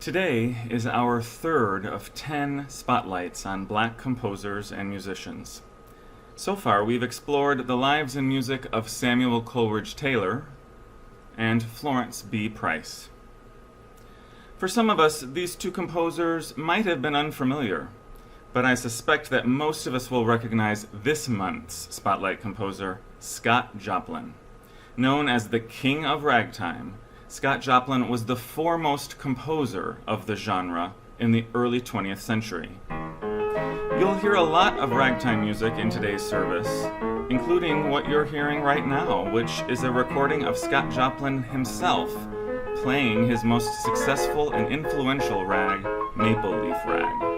Today is our third of 10 spotlights on Black composers and musicians. So far, we've explored the lives and music of Samuel Coleridge Taylor and Florence B. Price. For some of us, these two composers might have been unfamiliar, but I suspect that most of us will recognize this month's spotlight composer, Scott Joplin. Known as the King of Ragtime, Scott Joplin was the foremost composer of the genre in the early 20th century. You'll hear a lot of ragtime music in today's service, including what you're hearing right now, which is a recording of Scott Joplin himself playing his most successful and influential rag, Maple Leaf Rag.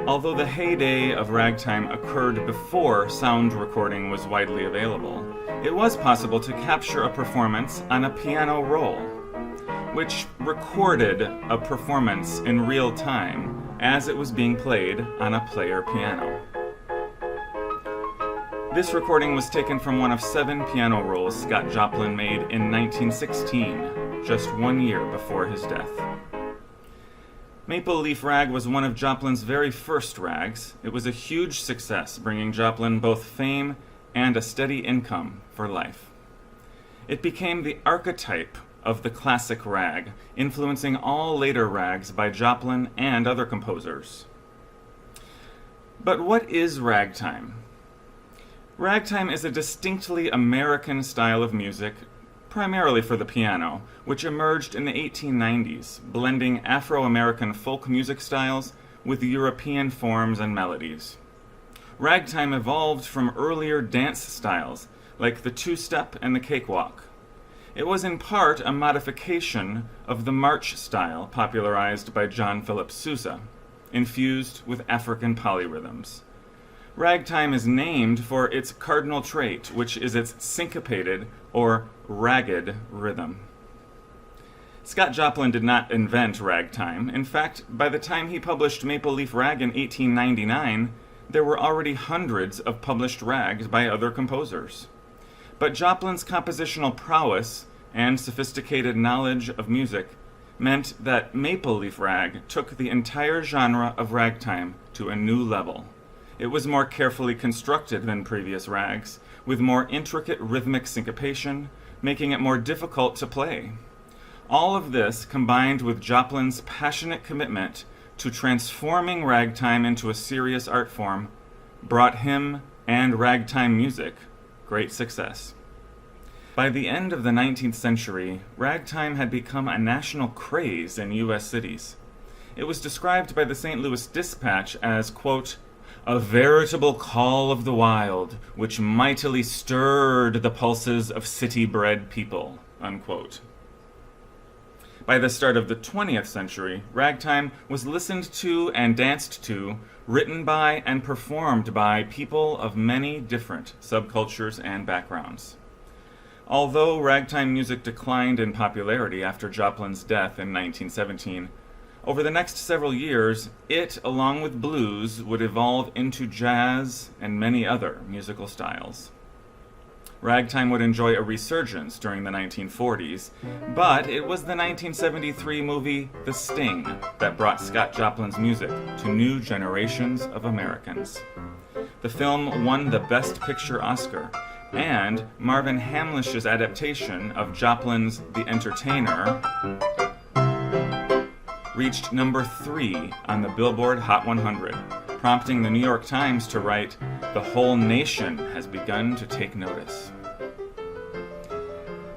Although the heyday of ragtime occurred before sound recording was widely available, it was possible to capture a performance on a piano roll, which recorded a performance in real time as it was being played on a player piano. This recording was taken from one of 7 piano rolls Scott Joplin made in 1916, just 1 year before his death. Maple Leaf Rag was one of Joplin's very first rags. It was a huge success, bringing Joplin both fame and a steady income for life. It became the archetype of the classic rag, influencing all later rags by Joplin and other composers. But what is ragtime? Ragtime is a distinctly American style of music, primarily for the piano, which emerged in the 1890s, blending Afro-American folk music styles with European forms and melodies. Ragtime evolved from earlier dance styles, like the two-step and the cakewalk. It was in part a modification of the march style popularized by John Philip Sousa, infused with African polyrhythms. Ragtime is named for its cardinal trait, which is its syncopated or ragged rhythm. Scott Joplin did not invent ragtime. In fact, by the time he published Maple Leaf Rag in 1899, there were already hundreds of published rags by other composers. But Joplin's compositional prowess and sophisticated knowledge of music meant that Maple Leaf Rag took the entire genre of ragtime to a new level. It was more carefully constructed than previous rags, with more intricate rhythmic syncopation, making it more difficult to play. All of this, combined with Joplin's passionate commitment to transforming ragtime into a serious art form, brought him and ragtime music great success. By the end of the 19th century, ragtime had become a national craze in U.S. cities. It was described by the St. Louis Dispatch as, quote, "a veritable call of the wild, which mightily stirred the pulses of city-bred people," unquote. By the start of the 20th century, ragtime was listened to and danced to, written by and performed by people of many different subcultures and backgrounds. Although ragtime music declined in popularity after Joplin's death in 1917, over the next several years, it, along with blues, would evolve into jazz and many other musical styles. Ragtime would enjoy a resurgence during the 1940s, but it was the 1973 movie The Sting that brought Scott Joplin's music to new generations of Americans. The film won the Best Picture Oscar, and Marvin Hamlish's adaptation of Joplin's The Entertainer reached number 3 on the Billboard Hot 100, prompting the New York Times to write, "The whole nation has begun to take notice."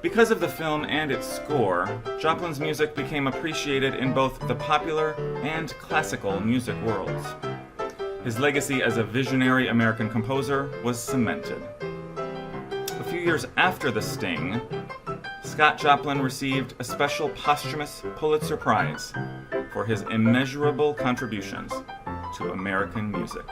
Because of the film and its score, Joplin's music became appreciated in both the popular and classical music worlds. His legacy as a visionary American composer was cemented. A few years after The Sting, Scott Joplin received a special posthumous Pulitzer Prize for his immeasurable contributions to American music.